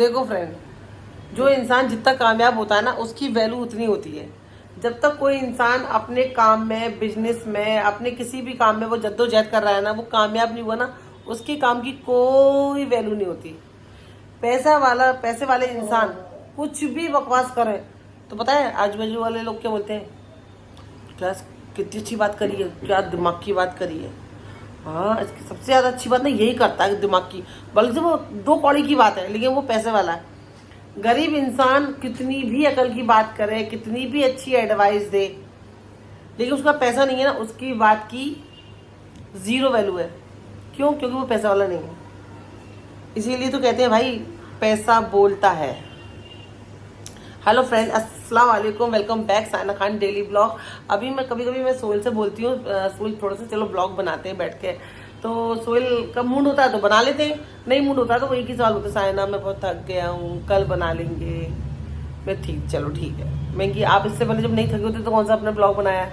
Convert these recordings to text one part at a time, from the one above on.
देखो फ्रेंड, जो इंसान जितना कामयाब होता है ना उसकी वैल्यू उतनी होती है। जब तक कोई इंसान अपने काम में, बिजनेस में, अपने किसी भी काम में वो जद्दोजहद कर रहा है ना, वो कामयाब नहीं हुआ ना, उसके काम की कोई वैल्यू नहीं होती। पैसे वाले इंसान कुछ भी बकवास करे तो पता है आजू बाजू वाले लोग क्या बोलते हैं, क्या कितनी अच्छी बात करी है, क्या दिमाग की बात करी है। हाँ, इसकी सबसे ज्यादा अच्छी बात ना यही करता है दिमाग की, बल्कि वो दो कौड़ी की बात है लेकिन वो पैसे वाला है। गरीब इंसान कितनी भी अकल की बात करे, कितनी भी अच्छी एडवाइस दे, लेकिन उसका पैसा नहीं है ना, उसकी बात की जीरो वैल्यू है। क्यों? क्योंकि वो पैसा वाला नहीं है। इसीलिए तो कहते हैं भाई, पैसा बोलता है। हेलो फ्रेंड, अस्सलाम वालेकुम, welcome back Saina Khan daily blog. अभी मैं कभी कभी सोहेल से बोलती हूँ, सोहेल थोड़ा सा चलो ब्लॉग बनाते हैं बैठ के। तो सोहेल का मूड होता है तो बना लेते हैं, नहीं मूड होता है तो वही की सवाल होता है, साइना मैं बहुत थक गया हूँ, कल बना लेंगे। मैं चलो ठीक है। मैं कि आप इससे पहले जब नहीं थके होते तो कौन सा अपना ब्लॉग बनाया?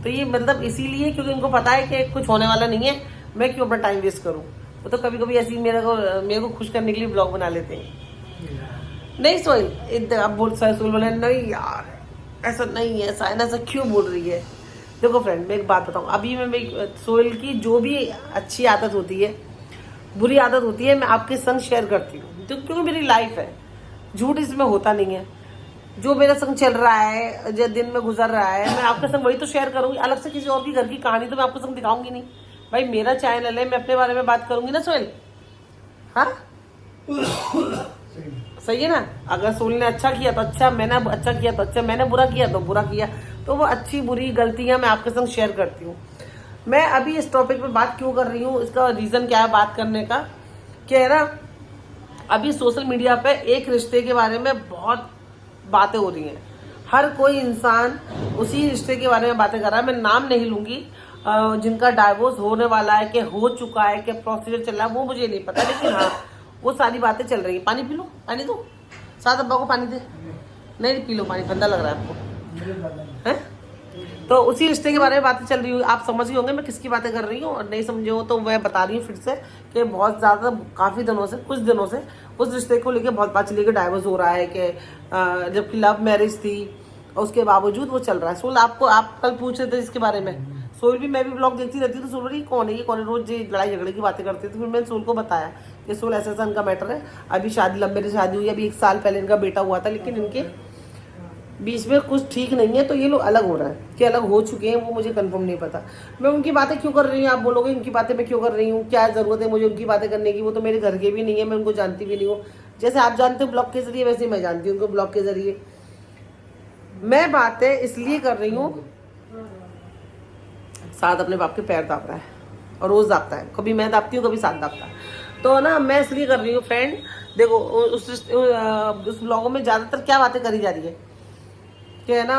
तो ये मतलब इसीलिए क्योंकि इनको पता है कि कुछ होने वाला नहीं है, मैं क्यों अपना टाइम वेस्ट करूँ। वो तो कभी कभी ऐसे ही मेरे को खुश करने के लिए ब्लॉग बना लेते हैं। नहीं सोहेल, अब सोहेल बोले नहीं यार ऐसा नहीं है, साइना ऐसा क्यों बोल रही है। देखो फ्रेंड, मैं एक बात बताऊं, अभी मैं सोहेल की जो भी अच्छी आदत होती है, बुरी आदत होती है, मैं आपके संग शेयर करती हूँ क्योंकि मेरी लाइफ है, झूठ इसमें होता नहीं है। जो मेरे संग चल रहा है, जो दिन में गुजर रहा है, मैं आपके संग वही तो शेयर करूंगी। अलग से किसी और की घर की कहानी तो मैं आपके संग दिखाऊंगी नहीं। भाई मेरा चैनल है, मैं अपने बारे में बात करूंगी ना सोहेल। हाँ सही है ना। अगर सोहेल ने अच्छा किया तो अच्छा, मैंने अच्छा किया तो अच्छा, मैंने बुरा किया तो बुरा किया, तो वो अच्छी बुरी गलतियां मैं आपके संग शेयर करती हूँ। मैं अभी इस टॉपिक पे बात क्यों कर रही हूँ, इसका रीजन क्या है बात करने का, क्या है ना, अभी सोशल मीडिया पे एक रिश्ते के बारे में बहुत बातें हो रही हैं। हर कोई इंसान उसी रिश्ते के बारे में बातें कर रहा है। मैं नाम नहीं लूंगी, जिनका डाइवोर्स होने वाला है, कि हो चुका है, कि प्रोसीजर चल रहा है, वो मुझे नहीं पता, लेकिन हाँ वो सारी बातें चल रही है। पानी पी लो, पानी दो, साथ अब्बा को पानी दे। नहीं पी लो पानी, ठंडा लग रहा है आपको है? तो उसी रिश्ते के बारे में बातें चल रही हुई, आप समझ ही होंगे मैं किसकी बातें कर रही हूँ, और नहीं समझे हो तो मैं बता रही हूँ फिर से कि बहुत ज़्यादा काफ़ी दिनों से, कुछ दिनों से उस रिश्ते को लेकर बहुत बात चली कि डाइवोर्स हो रहा है, कि जबकि लव मैरिज थी उसके बावजूद वो चल रहा है। सोहेल आप कल पूछ रहे थे इसके बारे में। सोहेल भी, मैं भी ब्लॉग देखती रहती हूँ तो सोहेल कौन है ये, कौन है, रोज लड़ाई झगड़े की बातें करते थे। फिर मैंने सोहेल को बताया कि सोहेल ऐसा इनका मैटर है, अभी शादी लंबे से शादी हुई, अभी 1 साल पहले इनका बेटा हुआ था, लेकिन इनके बीच में कुछ ठीक नहीं है, तो ये लोग अलग हो रहा है, कि अलग हो चुके हैं वो मुझे कंफर्म नहीं पता। मैं उनकी बातें क्यों कर रही हूँ, आप बोलोगे उनकी बातें मैं क्यों कर रही हूँ, क्या जरूरत है मुझे उनकी बातें करने की, वो तो मेरे घर के भी नहीं है, मैं उनको जानती भी नहीं हूँ। जैसे आप जानते हो ब्लॉग के जरिए, वैसे मैं जानती हूँ उनको ब्लॉग के जरिए। मैं बातें इसलिए कर रही हूँ, साथ अपने बाप के पैर दापता है और रोज दापता है, कभी मैं दापती हूँ कभी साथ दापता है, तो ना मैं इसलिए कर रही हूँ फ्रेंड। देखो उस ब्लॉगों में ज्यादातर क्या बातें करी जा रही है, कि है ना,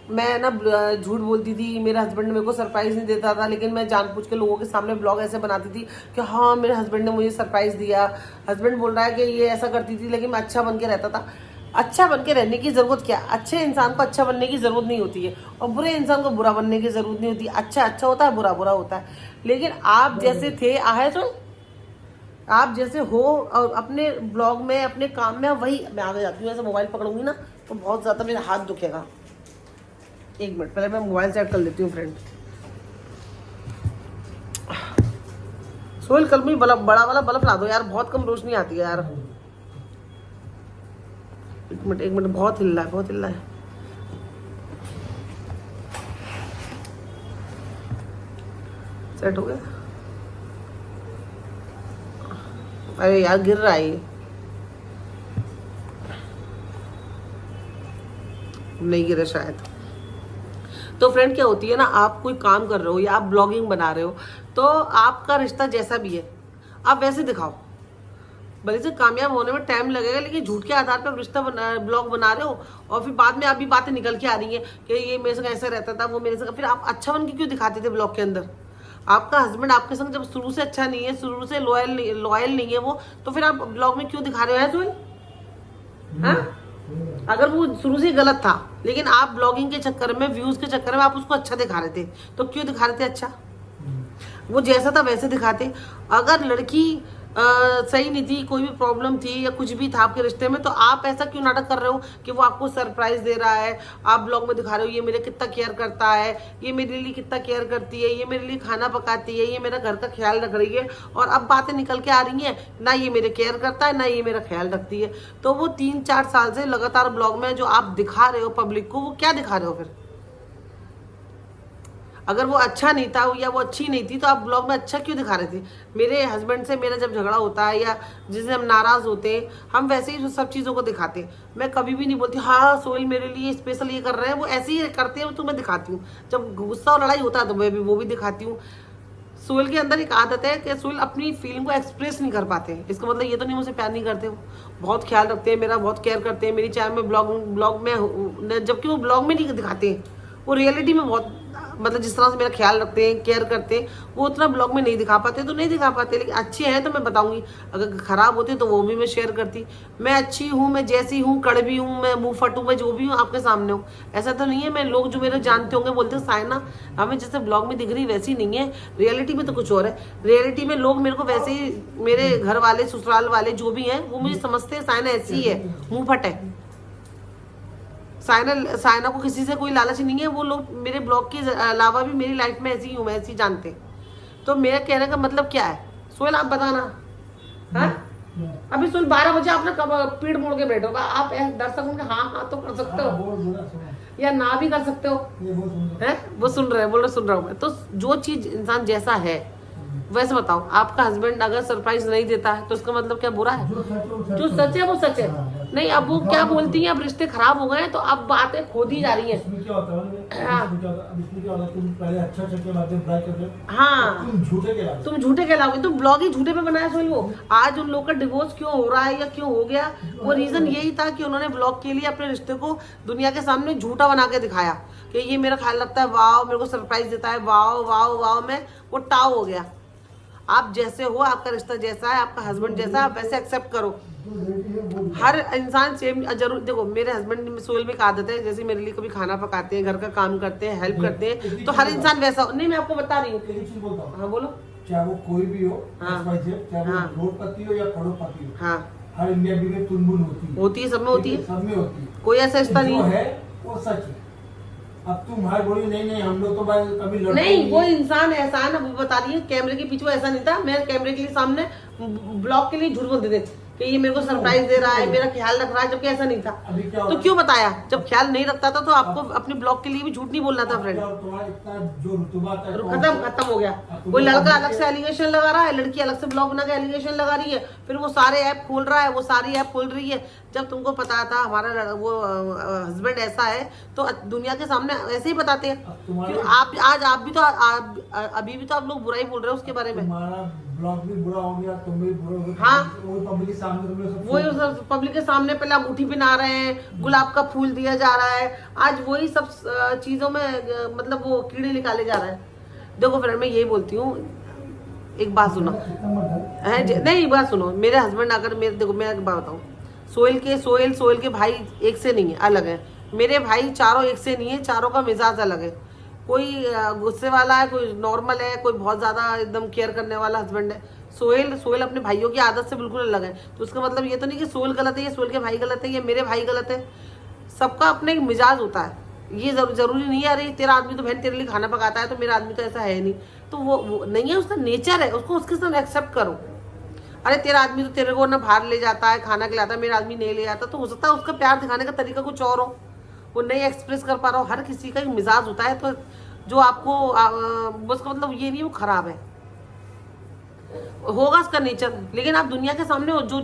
मैं ना झूठ बोलती थी, मेरे हस्बैंड ने मेरे को सरप्राइज नहीं देता था, लेकिन मैं जानबूझ के लोगों के सामने ब्लॉग ऐसे बनाती थी कि हाँ मेरे हस्बैंड ने मुझे सरप्राइज दिया। हस्बैंड बोल रहा है कि ये ऐसा करती थी, लेकिन मैं अच्छा बन के रहता था। अच्छा बन के रहने की जरूरत क्या? अच्छे इंसान को अच्छा बनने की जरूरत नहीं होती है, और बुरे इंसान को बुरा बनने की जरूरत नहीं होती। अच्छा अच्छा होता है, बुरा बुरा होता है। लेकिन आप जैसे थे आहे तो आप जैसे हो, और अपने ब्लॉग में, अपने काम में, वही मैं आगे जाती हूँ। ऐसे मोबाइल पकड़ूंगी ना तो बहुत ज़्यादा मेरा हाथ दुखेगा। 1 मिनट पहले मैं मोबाइल सेट कर लेती हूँ फ्रेंड। सोहेल कल भी बड़ा वाला बल्ब ला दो यार, बहुत कम रोशनी आती है यार। 1 मिनट, बहुत हिल रहा है, बहुत हिल रहा है। सेट हो गया? अरे यार गिर रहा है ये, नहीं गिरा शायद। तो फ्रेंड क्या होती है ना, आप कोई काम कर रहे हो या आप ब्लॉगिंग बना रहे हो, तो आपका रिश्ता जैसा भी है आप वैसे दिखाओ। भले से कामयाब होने में टाइम लगेगा, लेकिन झूठ के आधार पर रिश्ता ब्लॉग बना रहे हो, और फिर बाद में अभी बातें निकल के आ रही हैं कि ये मेरे संग ऐसा रहता था, वो मेरे संग। फिर आप अच्छा बन के क्यों दिखाते थे ब्लॉग के अंदर? आपका हस्बैंड आपके संग जब शुरू से अच्छा नहीं है, शुरू से लॉयल नहीं है वो, तो फिर आप ब्लॉग में क्यों दिखा रहे हो सोहेल? हाँ, अगर वो शुरू से गलत था, लेकिन आप ब्लॉगिंग के चक्कर में, व्यूज के चक्कर में आप उसको अच्छा दिखा रहे थे, तो क्यों दिखा रहे थे अच्छा? वो जैसा था वैसे दिखाते। अगर लड़की सही नहीं थी, कोई भी प्रॉब्लम थी या कुछ भी था आपके रिश्ते में, तो आप ऐसा क्यों नाटक कर रहे हो कि वो आपको सरप्राइज दे रहा है। आप ब्लॉग में दिखा रहे हो ये मेरे कितना केयर करता है, ये मेरे लिए कितना केयर करती है, ये मेरे लिए खाना पकाती है, ये मेरा घर का ख्याल रख रही है, और अब बातें निकल के आ रही हैं ना ये मेरे केयर करता है ना ये मेरा ख्याल रखती है। तो वो 3-4 साल से लगातार ब्लॉग में जो आप दिखा रहे हो पब्लिक को, वो क्या दिखा रहे हो फिर। अगर वो अच्छा नहीं था या वो अच्छी नहीं थी तो आप ब्लॉग में अच्छा क्यों दिखा रहे थे। मेरे हस्बैंड से मेरा जब झगड़ा होता है या जिससे हम नाराज़ होते हैं, हम वैसे ही सब चीज़ों को दिखाते हैं। मैं कभी भी नहीं बोलती हाँ सोहेल मेरे लिए स्पेशल ये कर रहे हैं, वो ऐसे ही करते हैं तो मैं दिखाती हूँ। जब गुस्सा और लड़ाई होता है तो मैं भी वो भी दिखाती हूँ। सोहेल के अंदर एक आदत है कि सोहेल अपनी फीलिंग को एक्सप्रेस नहीं कर पाते। इसका मतलब ये तो नहीं मुझे प्यार नहीं करते, वो बहुत ख्याल रखते हैं मेरा, बहुत केयर करते हैं मेरी, चाहे मैं ब्लॉग में, जबकि वो ब्लॉग में नहीं दिखाते हैं, वो रियलिटी में बहुत मतलब जिस तरह से मेरा ख्याल रखते हैं केयर करते हैं वो उतना ब्लॉग में नहीं दिखा पाते, तो नहीं दिखा पाते। लेकिन अच्छे हैं तो मैं बताऊंगी, अगर खराब होते तो वो भी मैं शेयर करती। मैं अच्छी हूँ, मैं जैसी हूँ, कड़वी हूँ, मैं मुँह फट हूँ, मैं जो भी हूँ आपके सामने हूँ, ऐसा तो नहीं है। मैं लोग जो मेरे जानते होंगे बोलते हैं साइना हमें जैसे ब्लॉग में दिख रही वैसी नहीं है, रियलिटी में तो कुछ और है। रियलिटी में लोग मेरे को वैसे ही, मेरे घर वाले ससुराल वाले जो भी हैं वो मुझे समझते हैं साइना ऐसी ही है, मुँह फट है। साइना को किसी से कोई लालच नहीं है। वो लोग मेरे ब्लॉग के अलावा भी मेरी लाइफ में ऐसी ही हूँ, मैं ऐसी जानते हैं। तो मेरा कहने का मतलब क्या है सोहेल, आप बताना। हाँ अभी सोहेल 12 बजे आप ना कब पीठ मोड़ के बैठोगा, आप दर्शक होंगे हाँ हाँ तो कर सकते हो या ना भी कर सकते हो, है वो सुन रहे हैं, बोल रहे सुन रहा हूँ मैं। तो जो चीज इंसान जैसा है वैसे बताओ। आपका हस्बैंड अगर सरप्राइज नहीं देता है तो उसका मतलब क्या बुरा है। जो सच है वो सच है। नहीं अब वो क्या बोलती हैं, अब रिश्ते खराब हो गए तो अब बातें खोदी जा रही हैं। हाँ तुम झूठे कहलाओगे, तुम ब्लॉग ही झूठे पे बनाया सोहेल। वो आज उन लोग का डिवोर्स क्यों हो रहा है या क्यों हो गया, वो रीजन यही था कि उन्होंने ब्लॉग के लिए अपने रिश्ते को दुनिया के सामने झूठा बना के दिखाया कि ये मेरा ख्याल रखता है, वाव मेरे को सरप्राइज देता है, वाव वाव वाव में वो टाव हो गया। आप जैसे हो, आपका रिश्ता जैसा है, आपका हस्बैंड जैसा है, आप वैसे एक्सेप्ट करो। हर इंसान सेम जरूर। देखो मेरे हस्बैंड सोहेल में एक आदत है, जैसे मेरे लिए कभी खाना पकाते हैं, घर का काम करते हैं, हेल्प करते हैं, तो हर इंसान वैसा नहीं। मैं आपको बता रही हूँ। हाँ बोलो। चाहे वो कोई भी हो, चाहे वो करोड़पति हो या करोड़पति हो, हाँ हर इंडिया में तुलबुल होती है, सब में होती है, सब में होती है। कोई ऐसा रिश्ता नहीं है, वो सच है। अब तुम हर बोली नहीं हम लोग तो भाई कभी लड़ते नहीं, वो इंसान ऐसा है ना, वो बता रही है कैमरे के पीछे वो ऐसा नहीं था। मैं कैमरे के लिए सामने ब्लॉग के लिए झूठ बोलते थे कि ये मेरे को सरप्राइज दे रहा है, मेरा ख्याल रख रहा है, जबकि ऐसा नहीं था। तो क्यों बताया, जब ख्याल नहीं रखता था तो आपको अपने ब्लॉग के लिए भी झूठ नहीं बोलना था फ्रेंड। खत्म हो गया। कोई लड़का अलग से एलिगेशन लगा रहा है, लड़की अलग से ब्लॉग बना के एलिगेशन लगा रही है, फिर वो सारे ऐप खोल रहा है, वो सारी ऐप खोल रही है। जब तुमको पता था हमारा वो हस्बैंड ऐसा है तो दुनिया के सामने ऐसे ही बताते हैं। आप आज आप भी तो अभी भी तो आप लोग बुरा ही बोल रहे हो उसके बारे में। ब्लॉग भी बुरा हो गया, तुम भी बुरा हो गया। हाँ वो पब्लिक के सामने, वही पब्लिक के सामने पहले अंगूठी पहना रहे हैं, गुलाब का फूल दिया जा रहा है, आज वही सब चीजों में मतलब वो कीड़े निकाले जा रहे हैं। देखो फ्रेंड मैं यही बोलती हूँ, एक बात सुनो नहीं बात सुनो। मेरे हस्बैंड अगर मेरे देखो मैं एक बात बताऊँ, सोहेल के भाई एक से नहीं है, अलग है। मेरे भाई चारों एक से नहीं है, चारों का मिजाज अलग है। कोई गुस्से वाला है, कोई नॉर्मल है, कोई बहुत ज्यादा एकदम केयर करने वाला हस्बैंड है। सोहेल अपने भाइयों की आदत से बिल्कुल अलग है। तो उसका मतलब ये तो नहीं कि सोहेल गलत है, ये सोहेल के भाई गलत है, ये मेरे भाई गलत है। सबका अपना एक मिजाज होता है, ये जरूरी नहीं है अरे तेरा आदमी तो बहन तेरे लिए खाना पकाता है तो मेरा आदमी तो ऐसा है नहीं। तो वो नहीं है, उसका नेचर है, उसको उसके साथ एक्सेप्ट करो। अरे तेरा आदमी तो तेरे को ना बाहर ले जाता है, खाना खिलाता है, मेरा आदमी नहीं ले जाता, तो हो सकता है उसका प्यार दिखाने का तरीका कुछ और हो, वो नहीं एक्सप्रेस कर पा रहा हो। हर किसी का एक मिजाज होता है, तो जो आपको उसका मतलब ये नहीं वो खराब है, होगा उसका नेचर। लेकिन आप दुनिया के सामने जो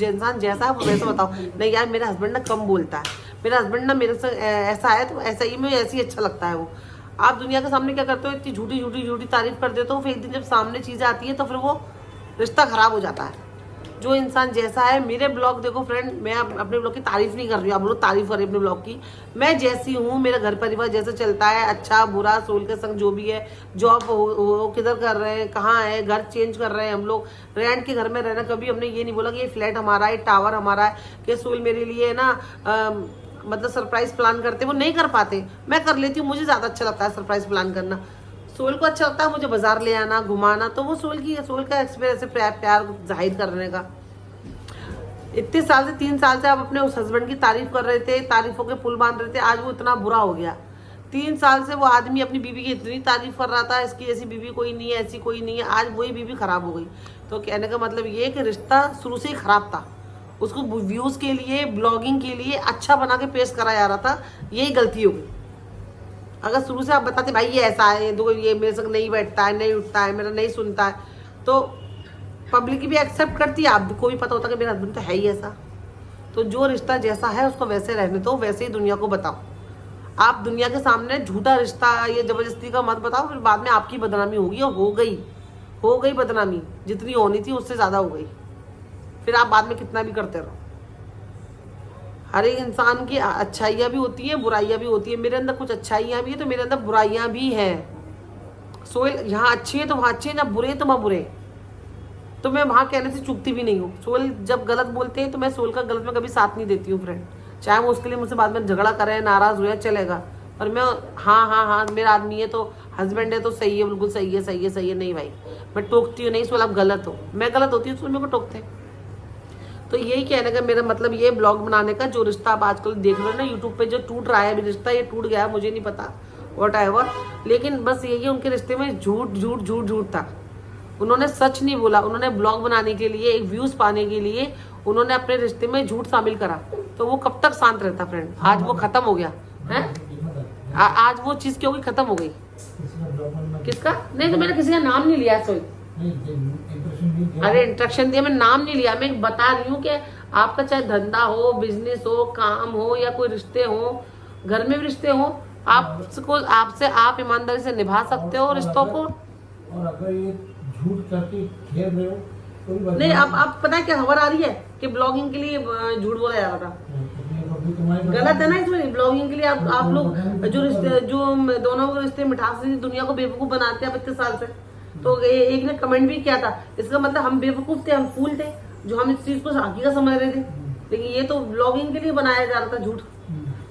इंसान जैसा है वो वैसा बताओ। नहीं यार मेरा हस्बैंड ना कम बोलता है, मेरा हस्बैंड ना मेरे से ऐसा है तो ऐसा ही, मुझे ऐसे ही अच्छा लगता है वो। आप दुनिया के सामने क्या करते हो, इतनी झूठी तारीफ कर देते हो, फिर एक दिन जब सामने चीज़ें आती है तो फिर वो रिश्ता खराब हो जाता है। जो इंसान जैसा है, मेरे ब्लॉग देखो फ्रेंड, मैं अपने ब्लॉग की तारीफ नहीं कर रही हूँ, आप लोग तारीफ कर रहे अपने ब्लॉग की। मैं जैसी हूँ, मेरा घर परिवार जैसे चलता है, अच्छा बुरा, सोल के संग जो भी है, जॉब हो किधर कर रहे हैं, कहाँ है, घर चेंज कर रहे हैं हम लोग, रेंट के घर में रहना। कभी हमने ये नहीं बोला कि ये फ्लैट हमारा है, टावर हमारा है, कि सोल मेरे लिए ना मतलब सरप्राइज प्लान करते, वो नहीं कर पाते, मैं कर लेती हूँ, मुझे ज़्यादा अच्छा लगता है सरप्राइज प्लान करना। सोल को अच्छा लगता है मुझे बाजार ले आना, घुमाना, तो वो सोल का एक्सपीरियंस है प्यार जाहिर करने का। इतने साल से 3 साल से आप अपने उस हस्बैंड की तारीफ कर रहे थे, तारीफों के पुल बांध रहे थे, आज वो इतना बुरा हो गया। 3 साल से वो आदमी अपनी बीवी की इतनी तारीफ कर रहा था, इसकी ऐसी बीवी कोई नहीं है, ऐसी कोई नहीं है, आज वही बीवी खराब हो गई। तो कहने का मतलब ये कि रिश्ता शुरू से ही खराब था, उसको व्यूज के लिए, ब्लॉगिंग के लिए अच्छा बना के पेश करा जा रहा था, यही गलती हो गई। अगर शुरू से आप बताते भाई ये ऐसा है, दो ये मेरे संग नहीं बैठता है, नहीं उठता है, मेरा नहीं सुनता है, तो पब्लिक भी एक्सेप्ट करती है, आपको भी पता होता कि मेरा हस्बैंड तो है ही ऐसा। तो जो रिश्ता जैसा है उसको वैसे रहने दो, वैसे ही दुनिया को बताओ। आप दुनिया के सामने झूठा रिश्ता, ये जबरदस्ती का मत बताओ, फिर बाद में आपकी बदनामी होगी, और हो गई बदनामी, जितनी होनी थी उससे ज्यादा हो गई। फिर आप बाद में कितना भी करते रहो। हर एक इंसान की अच्छाइयाँ भी होती है, बुराइयाँ भी होती है। मेरे अंदर कुछ अच्छाइयाँ भी है तो मेरे अंदर बुराइयाँ भी हैं। सोहेल यहाँ अच्छी है तो वहाँ अच्छी है, जब बुरे तो वहाँ बुरे, तो मैं वहाँ कहने से चुकती भी नहीं हूँ। सोहेल जब गलत बोलते हैं तो मैं सोहेल का गलत में कभी साथ नहीं देती हूँ फ्रेंड, चाहे वो उसके लिए मुझसे बाद में झगड़ा करे, नाराज हुआ, चलेगा, पर मैं हाँ मेरा आदमी है तो हस्बैंड है तो सही है, बिल्कुल सही है नहीं भाई, मैं टोकती हूँ नहीं। सोहेल आप गलत हो, मैं गलत होती हूँ तो मेरे को टोकते हैं। तो यही कहने का मेरा मतलब ये ब्लॉग बनाने का, जो रिश्ता आप आजकल देख रहे हो ना यूट्यूब पे, जो टूट रहा है अभी रिश्ता, ये टूट गया मुझे नहीं पता व्हाटएवर, लेकिन बस यही है उनके रिश्ते में झूठ था। उन्होंने सच नहीं बोला, उन्होंने ब्लॉग बनाने के लिए, एक व्यूज पाने के लिए उन्होंने अपने रिश्ते में झूठ शामिल करा। तो वो कब तक शांत रहता फ्रेंड? आज वो खत्म हो गया है, आज वो चीज क्यों खत्म हो गई। किसका नहीं, तो मैंने किसी का नाम नहीं लिया। सोई अरे इंस्ट्रक्शन दिया, मैं नाम नहीं लिया, मैं बता रही हूँ कि आपका चाहे धंधा हो, बिजनेस हो, काम हो, या कोई रिश्ते हो, घर में भी रिश्ते हो, आपसे आप ईमानदारी से निभा सकते हो रिश्तों को। और अगर ये झूठ करके खेल रहे हो तो नहीं, अब पता है क्या खबर आ रही है कि ब्लॉगिंग के लिए झूठ बोला जा रहा था, गलत है ना। इसमें ब्लॉगिंग के लिए आप लोग जो रिश्ते, जो दोनों के रिश्ते मिठास दुनिया को बेवकूफ बनाते हैं 25 साल से। तो एक ने कमेंट भी किया था, इसका मतलब हम बेवकूफ थे, हम फूल थे जो हम इस चीज को हकीकत समझ रहे थे, लेकिन ये तो ब्लॉगिंग के लिए बनाया जा रहा था झूठ।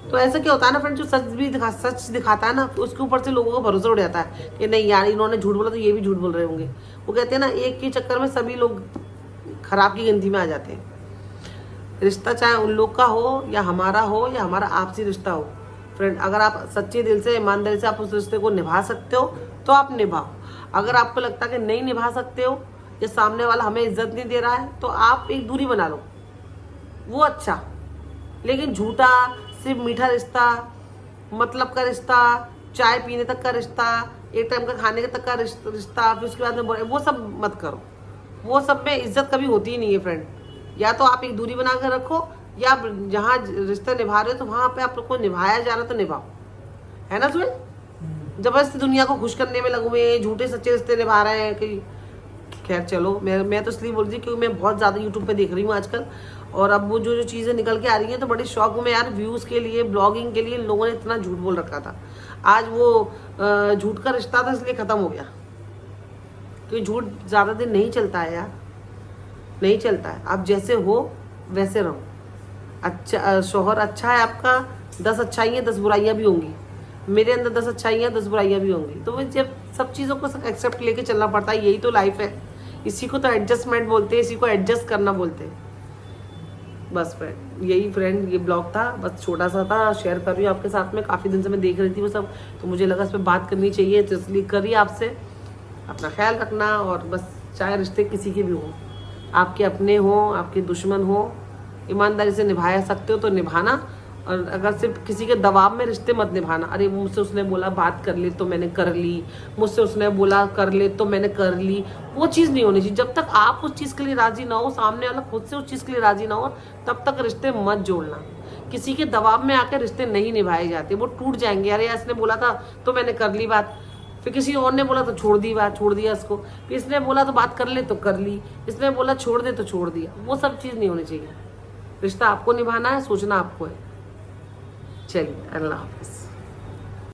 तो ऐसा क्या होता है ना फ्रेंड, जो सच दिखाता है ना, तो उसके ऊपर से लोगों को भरोसा उड़ जाता है कि नहीं यार इन्होंने झूठ बोला तो ये भी झूठ बोल रहे होंगे। वो कहते हैं ना, एक के चक्कर में सभी लोग खराब की गिनती में आ जाते हैं। रिश्ता चाहे उन लोग का हो या हमारा आपसी रिश्ता हो फ्रेंड, अगर आप सच्चे दिल से, ईमानदारी से आप उस रिश्ते को निभा सकते हो तो आप निभाओ। अगर आपको लगता है कि नहीं निभा सकते हो, या सामने वाला हमें इज्जत नहीं दे रहा है, तो आप एक दूरी बना लो, वो अच्छा। लेकिन झूठा, सिर्फ मीठा रिश्ता, मतलब का रिश्ता, चाय पीने तक का रिश्ता, एक टाइम का खाने तक का रिश्ता, फिर उसके बाद में वो सब मत करो। वो सब में इज्जत कभी होती ही नहीं है फ्रेंड। या तो आप एक दूरी बना कर रखो, या जहाँ रिश्ता निभा रहे हो तो वहाँ पे आप लोग को निभाया जा रहा है तो निभाओ, है ना सुन। जबरदस्ती दुनिया को खुश करने में लगे हुए, झूठे सच्चे रिश्ते निभा रहे हैं कि खैर चलो। मैं तो इसलिए बोल रही क्योंकि मैं बहुत ज़्यादा यूट्यूब पे देख रही हूँ आजकल, और अब वो जो चीज़ें निकल के आ रही हैं तो बड़ी शौक हूँ मैं यार। व्यूज़ के लिए, ब्लॉगिंग के लिए लोगों ने इतना झूठ बोल रखा था, आज वो झूठ का रिश्ता था इसलिए ख़त्म हो गया। क्योंकि झूठ ज़्यादा दिन नहीं चलता है यार, नहीं चलता है। आप जैसे हो वैसे रहो। अच्छा शौहर अच्छा है आपका, 10 अच्छाइयाँ 10 बुराइयाँ भी होंगी। मेरे अंदर 10 अच्छाइयाँ 10 बुराइयाँ भी होंगी। तो वो जब सब चीज़ों को एक्सेप्ट लेके चलना पड़ता है, यही तो लाइफ है। इसी को तो एडजस्टमेंट बोलते हैं, इसी को एडजस्ट करना बोलते हैं। बस फ्रेंड, यही फ्रेंड ये ब्लॉग था, बस छोटा सा था, शेयर कर रही हूँ आपके साथ में। काफ़ी दिन से मैं देख रही थी वो सब, तो मुझे लगा इस पर बात करनी चाहिए, तो इसलिए करी आपसे। अपना ख्याल रखना, और बस चाहे रिश्ते किसी के भी हों, आपके अपने हों, आपके दुश्मन हों, ईमानदारी से निभाया सकते हो तो निभाना। और अगर सिर्फ किसी के दबाव में रिश्ते मत निभाना। अरे मुझसे उसने बोला बात कर ले तो मैंने कर ली, मुझसे उसने बोला कर ले तो मैंने कर ली, वो चीज़ नहीं होनी चाहिए। जब तक आप उस चीज़ के लिए राजी ना हो, सामने वाला खुद से उस चीज़ के लिए राजी ना हो, तब तक रिश्ते मत जोड़ना। किसी के दबाव में आकर रिश्ते नहीं निभाए जाते, वो टूट जाएंगे। अरे इसने बोला था तो मैंने कर ली बात, फिर किसी और ने बोला तो छोड़ दी बात, छोड़ दिया इसको, फिर इसने बोला तो बात कर ले तो कर ली, इसने बोला छोड़ दे तो छोड़ दिया। वो सब चीज़ नहीं होनी चाहिए। रिश्ता आपको निभाना है, सोचना आपको है। चलिए, अल्लाह हाफिज़।